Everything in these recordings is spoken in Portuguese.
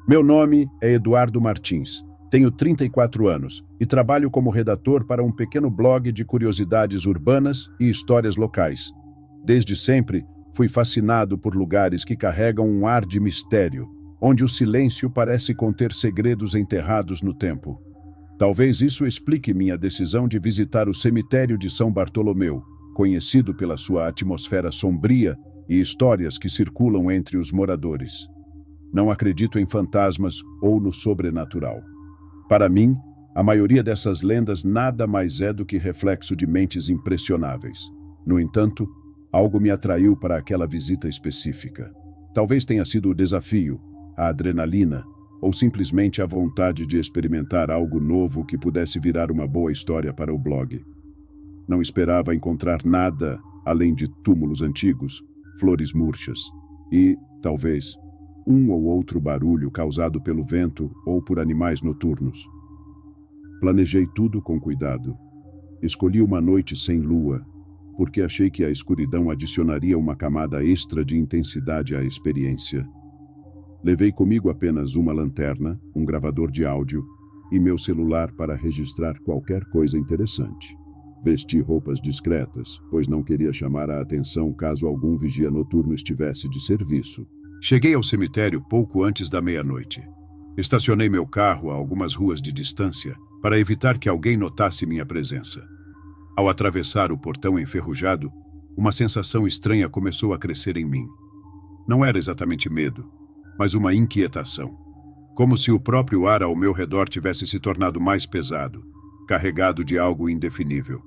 Meu nome é Eduardo Martins. Tenho 34 anos e trabalho como redator para um pequeno blog de curiosidades urbanas e histórias locais. Desde sempre, fui fascinado por lugares que carregam um ar de mistério, onde o silêncio parece conter segredos enterrados no tempo. Talvez isso explique minha decisão de visitar o cemitério de São Bartolomeu, conhecido pela sua atmosfera sombria e histórias que circulam entre os moradores. Não acredito em fantasmas ou no sobrenatural. Para mim, a maioria dessas lendas nada mais é do que reflexo de mentes impressionáveis. No entanto, algo me atraiu para aquela visita específica. Talvez tenha sido o desafio, a adrenalina, ou simplesmente a vontade de experimentar algo novo que pudesse virar uma boa história para o blog. Não esperava encontrar nada além de túmulos antigos, flores murchas e, talvez, um ou outro barulho causado pelo vento ou por animais noturnos. Planejei tudo com cuidado. Escolhi uma noite sem lua, porque achei que a escuridão adicionaria uma camada extra de intensidade à experiência. Levei comigo apenas uma lanterna, um gravador de áudio e meu celular para registrar qualquer coisa interessante. Vesti roupas discretas, pois não queria chamar a atenção caso algum vigia noturno estivesse de serviço. Cheguei ao cemitério pouco antes da meia-noite. Estacionei meu carro a algumas ruas de distância para evitar que alguém notasse minha presença. Ao atravessar o portão enferrujado, uma sensação estranha começou a crescer em mim. Não era exatamente medo, mas uma inquietação. Como se o próprio ar ao meu redor tivesse se tornado mais pesado, carregado de algo indefinível.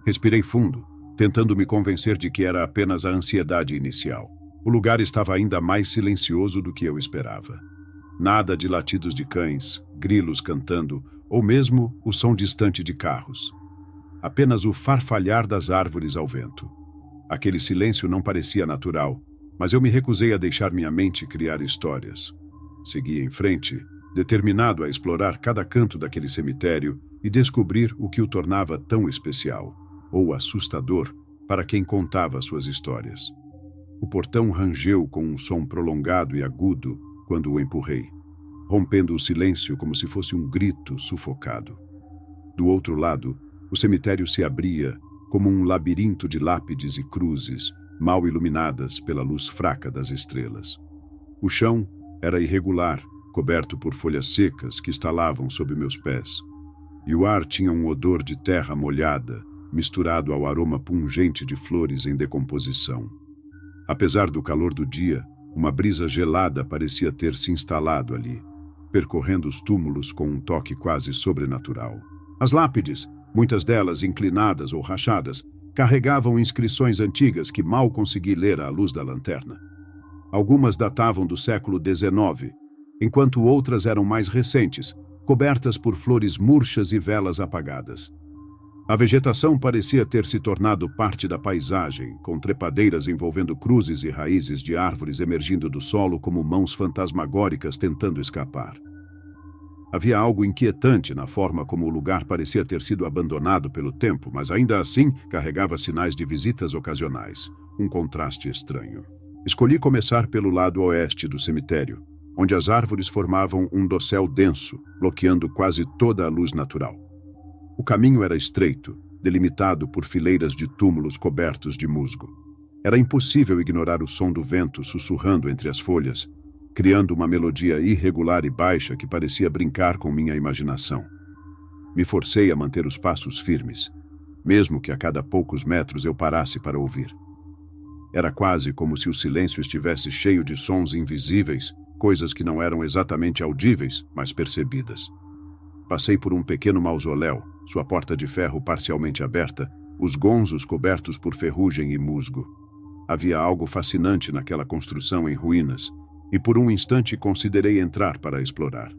Respirei fundo, tentando me convencer de que era apenas a ansiedade inicial. O lugar estava ainda mais silencioso do que eu esperava. Nada de latidos de cães, grilos cantando, ou mesmo o som distante de carros. Apenas o farfalhar das árvores ao vento. Aquele silêncio não parecia natural, mas eu me recusei a deixar minha mente criar histórias. Segui em frente, determinado a explorar cada canto daquele cemitério e descobrir o que o tornava tão especial, ou assustador, para quem contava suas histórias. O portão rangeu com um som prolongado e agudo quando o empurrei, rompendo o silêncio como se fosse um grito sufocado. Do outro lado, o cemitério se abria como um labirinto de lápides e cruzes, mal iluminadas pela luz fraca das estrelas. O chão era irregular, coberto por folhas secas que estalavam sob meus pés, e o ar tinha um odor de terra molhada, misturado ao aroma pungente de flores em decomposição. Apesar do calor do dia, uma brisa gelada parecia ter se instalado ali, percorrendo os túmulos com um toque quase sobrenatural. As lápides, muitas delas inclinadas ou rachadas, carregavam inscrições antigas que mal consegui ler à luz da lanterna. Algumas datavam do século XIX, enquanto outras eram mais recentes, cobertas por flores murchas e velas apagadas. A vegetação parecia ter se tornado parte da paisagem, com trepadeiras envolvendo cruzes e raízes de árvores emergindo do solo como mãos fantasmagóricas tentando escapar. Havia algo inquietante na forma como o lugar parecia ter sido abandonado pelo tempo, mas ainda assim carregava sinais de visitas ocasionais, um contraste estranho. Escolhi começar pelo lado oeste do cemitério, onde as árvores formavam um dossel denso, bloqueando quase toda a luz natural. O caminho era estreito, delimitado por fileiras de túmulos cobertos de musgo. Era impossível ignorar o som do vento sussurrando entre as folhas, criando uma melodia irregular e baixa que parecia brincar com minha imaginação. Me forcei a manter os passos firmes, mesmo que a cada poucos metros eu parasse para ouvir. Era quase como se o silêncio estivesse cheio de sons invisíveis, coisas que não eram exatamente audíveis, mas percebidas. Passei por um pequeno mausoléu, sua porta de ferro parcialmente aberta, os gonzos cobertos por ferrugem e musgo. Havia algo fascinante naquela construção em ruínas, e por um instante considerei entrar para explorar.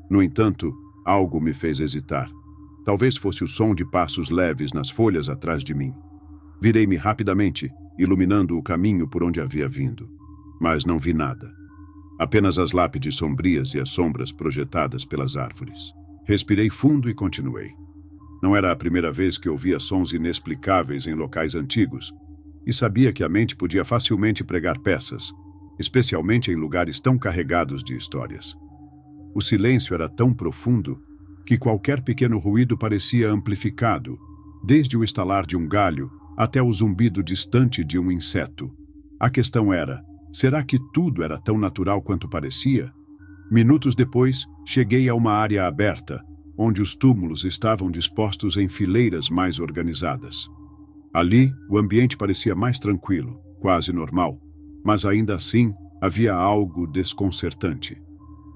No entanto, algo me fez hesitar. Talvez fosse o som de passos leves nas folhas atrás de mim. Virei-me rapidamente, iluminando o caminho por onde havia vindo. Mas não vi nada. Apenas as lápides sombrias e as sombras projetadas pelas árvores. Respirei fundo e continuei. Não era a primeira vez que ouvia sons inexplicáveis em locais antigos, e sabia que a mente podia facilmente pregar peças, especialmente em lugares tão carregados de histórias. O silêncio era tão profundo que qualquer pequeno ruído parecia amplificado, desde o estalar de um galho até o zumbido distante de um inseto. A questão era, será que tudo era tão natural quanto parecia? Minutos depois, cheguei a uma área aberta, onde os túmulos estavam dispostos em fileiras mais organizadas. Ali, o ambiente parecia mais tranquilo, quase normal, mas ainda assim havia algo desconcertante.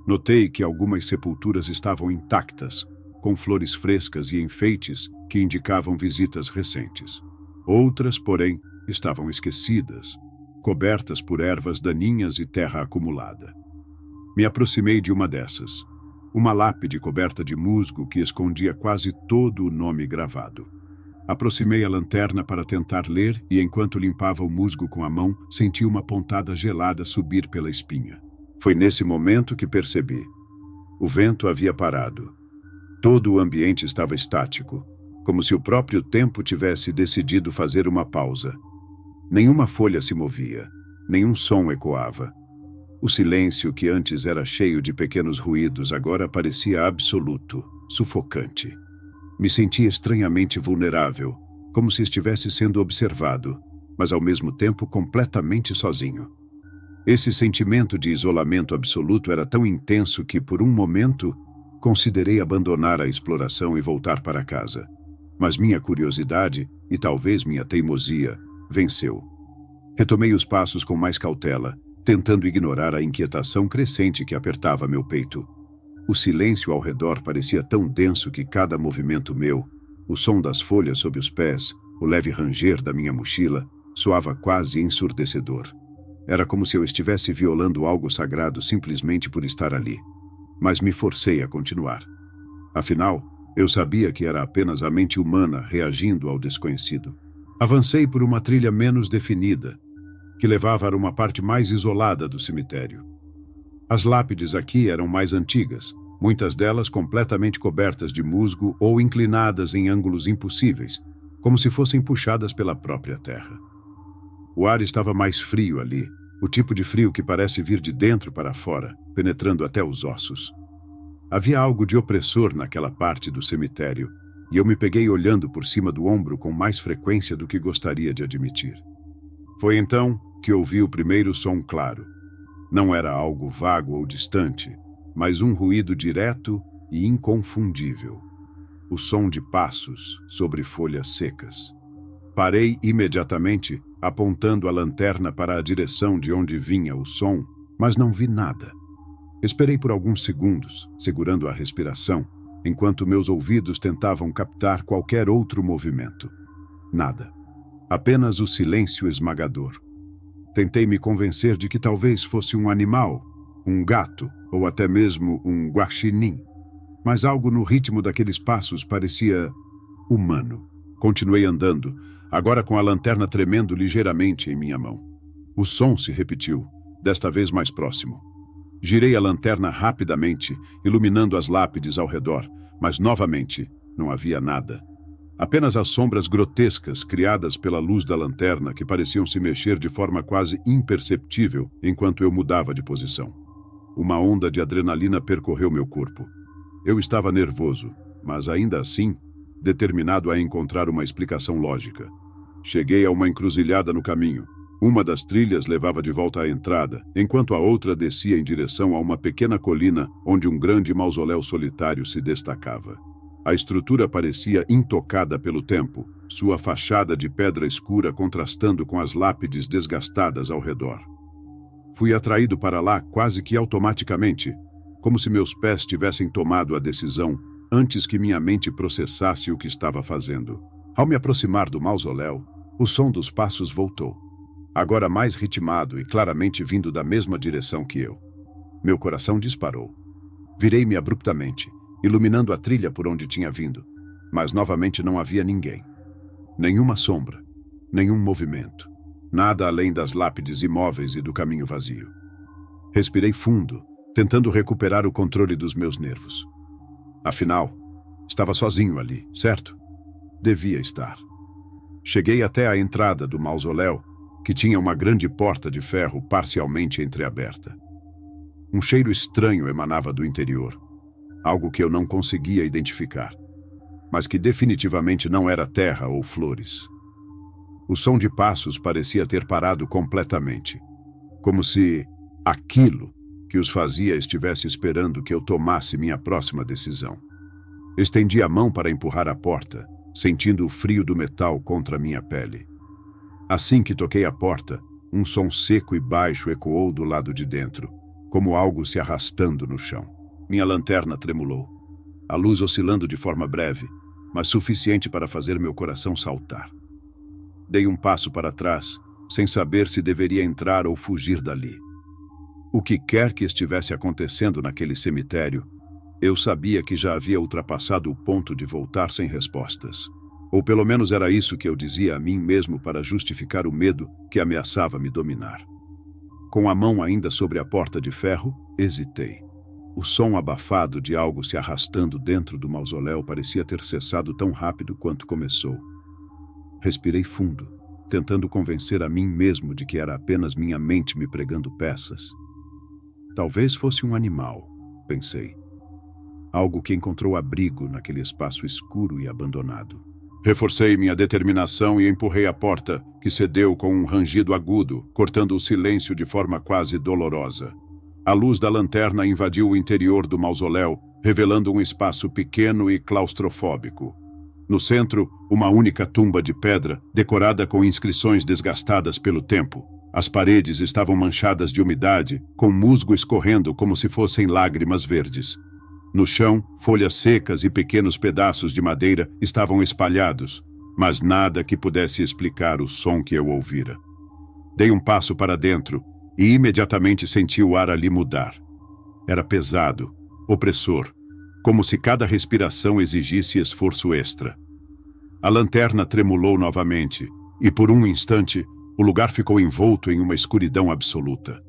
Notei que algumas sepulturas estavam intactas, com flores frescas e enfeites que indicavam visitas recentes. Outras, porém, estavam esquecidas, cobertas por ervas daninhas e terra acumulada. Me aproximei de uma dessas, uma lápide coberta de musgo que escondia quase todo o nome gravado. Aproximei a lanterna para tentar ler e, enquanto limpava o musgo com a mão, senti uma pontada gelada subir pela espinha. Foi nesse momento que percebi. O vento havia parado. Todo o ambiente estava estático, como se o próprio tempo tivesse decidido fazer uma pausa. Nenhuma folha se movia, nenhum som ecoava. O silêncio, que antes era cheio de pequenos ruídos, agora parecia absoluto, sufocante. Me senti estranhamente vulnerável, como se estivesse sendo observado, mas ao mesmo tempo completamente sozinho. Esse sentimento de isolamento absoluto era tão intenso que, por um momento, considerei abandonar a exploração e voltar para casa. Mas minha curiosidade, e talvez minha teimosia, venceu. Retomei os passos com mais cautela, tentando ignorar a inquietação crescente que apertava meu peito. O silêncio ao redor parecia tão denso que cada movimento meu, o som das folhas sob os pés, o leve ranger da minha mochila, soava quase ensurdecedor. Era como se eu estivesse violando algo sagrado simplesmente por estar ali. Mas me forcei a continuar. Afinal, eu sabia que era apenas a mente humana reagindo ao desconhecido. Avancei por uma trilha menos definida, que levava a uma parte mais isolada do cemitério. As lápides aqui eram mais antigas, muitas delas completamente cobertas de musgo ou inclinadas em ângulos impossíveis, como se fossem puxadas pela própria terra. O ar estava mais frio ali, o tipo de frio que parece vir de dentro para fora, penetrando até os ossos. Havia algo de opressor naquela parte do cemitério, e eu me peguei olhando por cima do ombro com mais frequência do que gostaria de admitir. Foi então que ouvi o primeiro som claro. Não era algo vago ou distante, mas um ruído direto e inconfundível. O som de passos sobre folhas secas. Parei imediatamente, apontando a lanterna para a direção de onde vinha o som, mas não vi nada. Esperei por alguns segundos, segurando a respiração, enquanto meus ouvidos tentavam captar qualquer outro movimento. Nada. Apenas o silêncio esmagador. Tentei me convencer de que talvez fosse um animal, um gato ou até mesmo um guaxinim, mas algo no ritmo daqueles passos parecia humano. Continuei andando, agora com a lanterna tremendo ligeiramente em minha mão. O som se repetiu, desta vez mais próximo. Girei a lanterna rapidamente, iluminando as lápides ao redor, mas novamente não havia nada. Apenas as sombras grotescas criadas pela luz da lanterna que pareciam se mexer de forma quase imperceptível enquanto eu mudava de posição. Uma onda de adrenalina percorreu meu corpo. Eu estava nervoso, mas ainda assim, determinado a encontrar uma explicação lógica. Cheguei a uma encruzilhada no caminho. Uma das trilhas levava de volta à entrada, enquanto a outra descia em direção a uma pequena colina onde um grande mausoléu solitário se destacava. A estrutura parecia intocada pelo tempo, sua fachada de pedra escura contrastando com as lápides desgastadas ao redor. Fui atraído para lá quase que automaticamente, como se meus pés tivessem tomado a decisão antes que minha mente processasse o que estava fazendo. Ao me aproximar do mausoléu, o som dos passos voltou, agora mais ritmado e claramente vindo da mesma direção que eu. Meu coração disparou. Virei-me abruptamente, iluminando a trilha por onde tinha vindo, mas novamente não havia ninguém. Nenhuma sombra, nenhum movimento, nada além das lápides imóveis e do caminho vazio. Respirei fundo, tentando recuperar o controle dos meus nervos. Afinal, estava sozinho ali, certo? Devia estar. Cheguei até a entrada do mausoléu que tinha uma grande porta de ferro parcialmente entreaberta. Um cheiro estranho emanava do interior, algo que eu não conseguia identificar, mas que definitivamente não era terra ou flores. O som de passos parecia ter parado completamente, como se aquilo que os fazia estivesse esperando que eu tomasse minha próxima decisão. Estendi a mão para empurrar a porta, sentindo o frio do metal contra minha pele. Assim que toquei a porta, um som seco e baixo ecoou do lado de dentro, como algo se arrastando no chão. Minha lanterna tremulou, a luz oscilando de forma breve, mas suficiente para fazer meu coração saltar. Dei um passo para trás, sem saber se deveria entrar ou fugir dali. O que quer que estivesse acontecendo naquele cemitério, eu sabia que já havia ultrapassado o ponto de voltar sem respostas. Ou pelo menos era isso que eu dizia a mim mesmo para justificar o medo que ameaçava me dominar. Com a mão ainda sobre a porta de ferro, hesitei. O som abafado de algo se arrastando dentro do mausoléu parecia ter cessado tão rápido quanto começou. Respirei fundo, tentando convencer a mim mesmo de que era apenas minha mente me pregando peças. Talvez fosse um animal, pensei. Algo que encontrou abrigo naquele espaço escuro e abandonado. Reforcei minha determinação e empurrei a porta, que cedeu com um rangido agudo, cortando o silêncio de forma quase dolorosa. A luz da lanterna invadiu o interior do mausoléu, revelando um espaço pequeno e claustrofóbico. No centro, uma única tumba de pedra, decorada com inscrições desgastadas pelo tempo. As paredes estavam manchadas de umidade, com musgo escorrendo como se fossem lágrimas verdes. No chão, folhas secas e pequenos pedaços de madeira estavam espalhados, mas nada que pudesse explicar o som que eu ouvira. Dei um passo para dentro e imediatamente senti o ar ali mudar. Era pesado, opressor, como se cada respiração exigisse esforço extra. A lanterna tremulou novamente e, por um instante, o lugar ficou envolto em uma escuridão absoluta.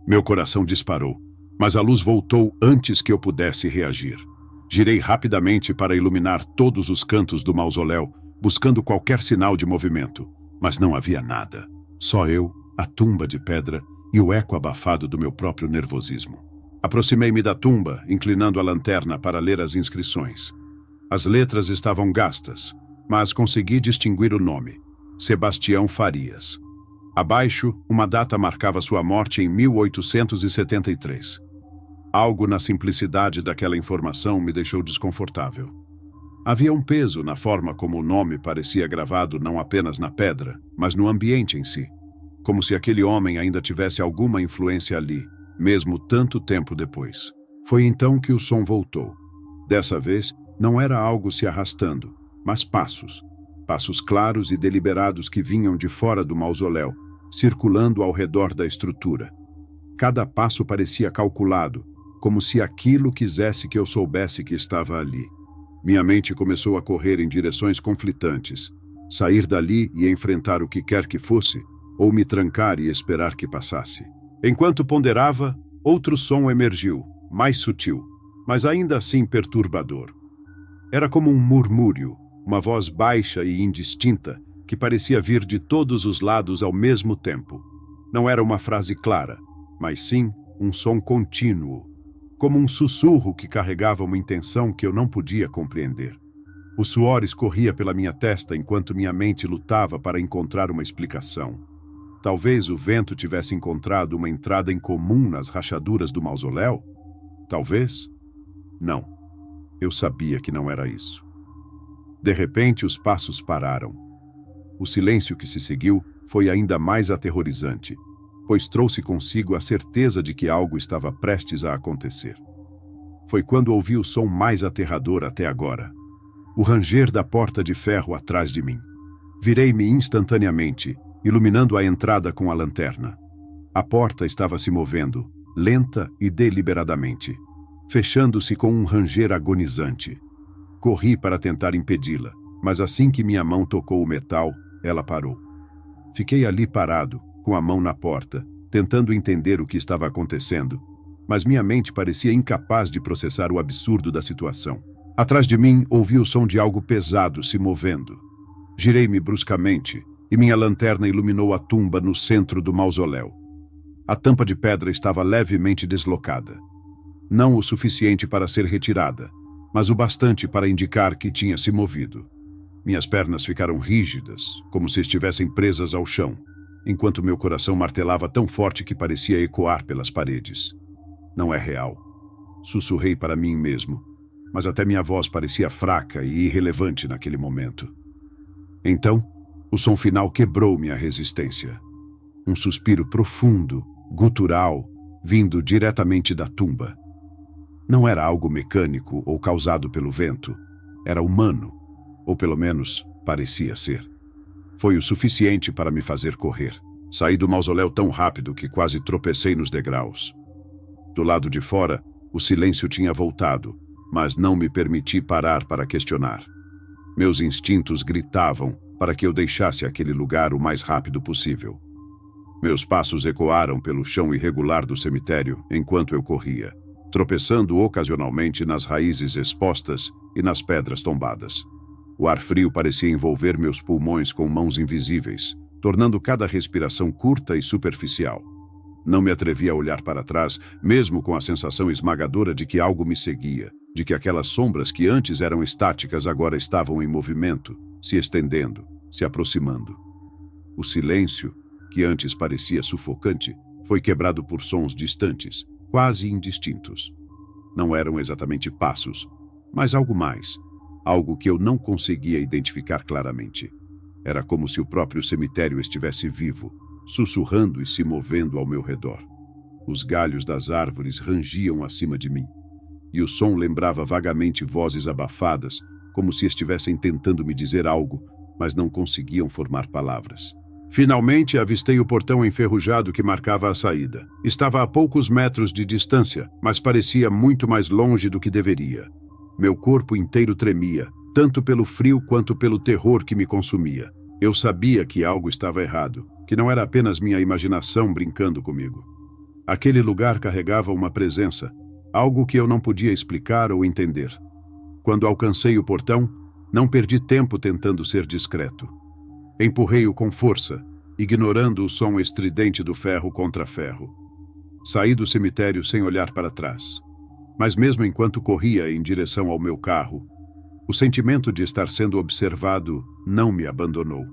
Meu coração disparou, mas a luz voltou antes que eu pudesse reagir. Girei rapidamente para iluminar todos os cantos do mausoléu, buscando qualquer sinal de movimento, mas não havia nada. Só eu, a tumba de pedra e o eco abafado do meu próprio nervosismo. Aproximei-me da tumba, inclinando a lanterna para ler as inscrições. As letras estavam gastas, mas consegui distinguir o nome: Sebastião Farias. Abaixo, uma data marcava sua morte em 1873. Algo na simplicidade daquela informação me deixou desconfortável. Havia um peso na forma como o nome parecia gravado não apenas na pedra, mas no ambiente em si, como se aquele homem ainda tivesse alguma influência ali, mesmo tanto tempo depois. Foi então que o som voltou. Dessa vez, não era algo se arrastando, mas passos. Passos claros e deliberados que vinham de fora do mausoléu, circulando ao redor da estrutura. Cada passo parecia calculado, como se aquilo quisesse que eu soubesse que estava ali. Minha mente começou a correr em direções conflitantes. Sair dali e enfrentar o que quer que fosse, ou me trancar e esperar que passasse. Enquanto ponderava, outro som emergiu, mais sutil, mas ainda assim perturbador. Era como um murmúrio, uma voz baixa e indistinta, que parecia vir de todos os lados ao mesmo tempo. Não era uma frase clara, mas sim um som contínuo, como um sussurro que carregava uma intenção que eu não podia compreender. O suor escorria pela minha testa enquanto minha mente lutava para encontrar uma explicação. Talvez o vento tivesse encontrado uma entrada em comum nas rachaduras do mausoléu? Talvez? Não. Eu sabia que não era isso. De repente, os passos pararam. O silêncio que se seguiu foi ainda mais aterrorizante, pois trouxe consigo a certeza de que algo estava prestes a acontecer. Foi quando ouvi o som mais aterrador até agora. O ranger da porta de ferro atrás de mim. Virei-me instantaneamente, iluminando a entrada com a lanterna. A porta estava se movendo, lenta e deliberadamente, fechando-se com um ranger agonizante. Corri para tentar impedi-la, mas assim que minha mão tocou o metal, ela parou. Fiquei ali parado, com a mão na porta, tentando entender o que estava acontecendo, mas minha mente parecia incapaz de processar o absurdo da situação. Atrás de mim, ouvi o som de algo pesado se movendo. Girei-me bruscamente, e minha lanterna iluminou a tumba no centro do mausoléu. A tampa de pedra estava levemente deslocada. Não o suficiente para ser retirada, mas o bastante para indicar que tinha se movido. Minhas pernas ficaram rígidas, como se estivessem presas ao chão, enquanto meu coração martelava tão forte que parecia ecoar pelas paredes. Não é real. Sussurrei para mim mesmo, mas até minha voz parecia fraca e irrelevante naquele momento. Então, o som final quebrou minha resistência. Um suspiro profundo, gutural, vindo diretamente da tumba. Não era algo mecânico ou causado pelo vento. Era humano, ou pelo menos parecia ser. Foi o suficiente para me fazer correr. Saí do mausoléu tão rápido que quase tropecei nos degraus. Do lado de fora, o silêncio tinha voltado, mas não me permiti parar para questionar. Meus instintos gritavam para que eu deixasse aquele lugar o mais rápido possível. Meus passos ecoaram pelo chão irregular do cemitério enquanto eu corria, tropeçando ocasionalmente nas raízes expostas e nas pedras tombadas. O ar frio parecia envolver meus pulmões com mãos invisíveis, tornando cada respiração curta e superficial. Não me atrevi a olhar para trás, mesmo com a sensação esmagadora de que algo me seguia, de que aquelas sombras que antes eram estáticas agora estavam em movimento, se estendendo, se aproximando. O silêncio, que antes parecia sufocante, foi quebrado por sons distantes, quase indistintos. Não eram exatamente passos, mas algo mais, algo que eu não conseguia identificar claramente. Era como se o próprio cemitério estivesse vivo, sussurrando e se movendo ao meu redor. Os galhos das árvores rangiam acima de mim, e o som lembrava vagamente vozes abafadas, como se estivessem tentando me dizer algo, mas não conseguiam formar palavras. Finalmente avistei o portão enferrujado que marcava a saída. Estava a poucos metros de distância, mas parecia muito mais longe do que deveria. Meu corpo inteiro tremia, tanto pelo frio quanto pelo terror que me consumia. Eu sabia que algo estava errado, que não era apenas minha imaginação brincando comigo. Aquele lugar carregava uma presença, algo que eu não podia explicar ou entender. Quando alcancei o portão, não perdi tempo tentando ser discreto. Empurrei-o com força, ignorando o som estridente do ferro contra ferro. Saí do cemitério sem olhar para trás. Mas mesmo enquanto corria em direção ao meu carro, o sentimento de estar sendo observado não me abandonou.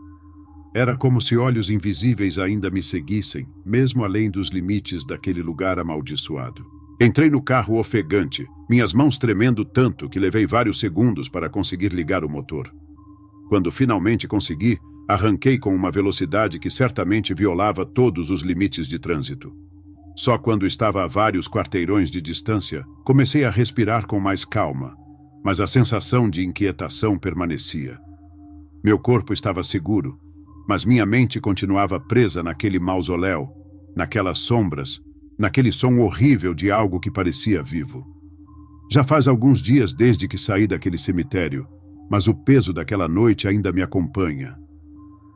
Era como se olhos invisíveis ainda me seguissem, mesmo além dos limites daquele lugar amaldiçoado. Entrei no carro ofegante, minhas mãos tremendo tanto que levei vários segundos para conseguir ligar o motor. Quando finalmente consegui, arranquei com uma velocidade que certamente violava todos os limites de trânsito. Só quando estava a vários quarteirões de distância, comecei a respirar com mais calma, mas a sensação de inquietação permanecia. Meu corpo estava seguro, mas minha mente continuava presa naquele mausoléu, naquelas sombras, naquele som horrível de algo que parecia vivo. Já faz alguns dias desde que saí daquele cemitério, mas o peso daquela noite ainda me acompanha.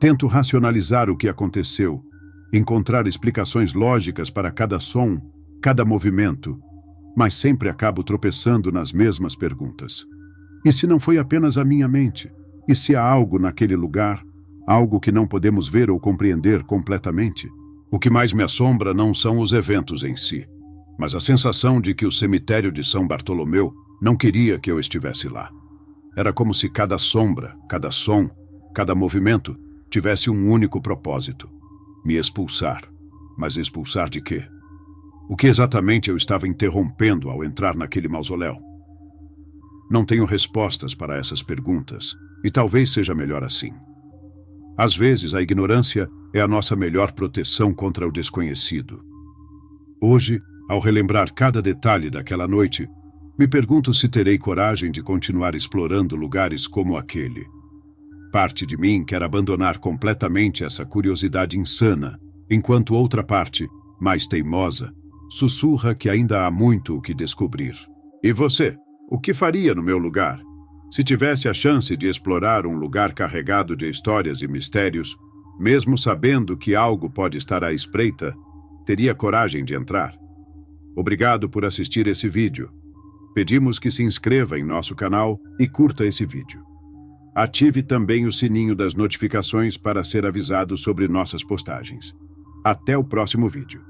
Tento racionalizar o que aconteceu, encontrar explicações lógicas para cada som, cada movimento, mas sempre acabo tropeçando nas mesmas perguntas. E se não foi apenas a minha mente? E se há algo naquele lugar, algo que não podemos ver ou compreender completamente? O que mais me assombra não são os eventos em si, mas a sensação de que o cemitério de São Bartolomeu não queria que eu estivesse lá. Era como se cada sombra, cada som, cada movimento tivesse um único propósito: me expulsar. Mas expulsar de quê? O que exatamente eu estava interrompendo ao entrar naquele mausoléu? Não tenho respostas para essas perguntas, e talvez seja melhor assim. Às vezes, a ignorância é a nossa melhor proteção contra o desconhecido. Hoje, ao relembrar cada detalhe daquela noite, me pergunto se terei coragem de continuar explorando lugares como aquele. Parte de mim quer abandonar completamente essa curiosidade insana, enquanto outra parte, mais teimosa, sussurra que ainda há muito o que descobrir. E você, o que faria no meu lugar? Se tivesse a chance de explorar um lugar carregado de histórias e mistérios, mesmo sabendo que algo pode estar à espreita, teria coragem de entrar? Obrigado por assistir esse vídeo. Pedimos que se inscreva em nosso canal e curta esse vídeo. Ative também o sininho das notificações para ser avisado sobre nossas postagens. Até o próximo vídeo.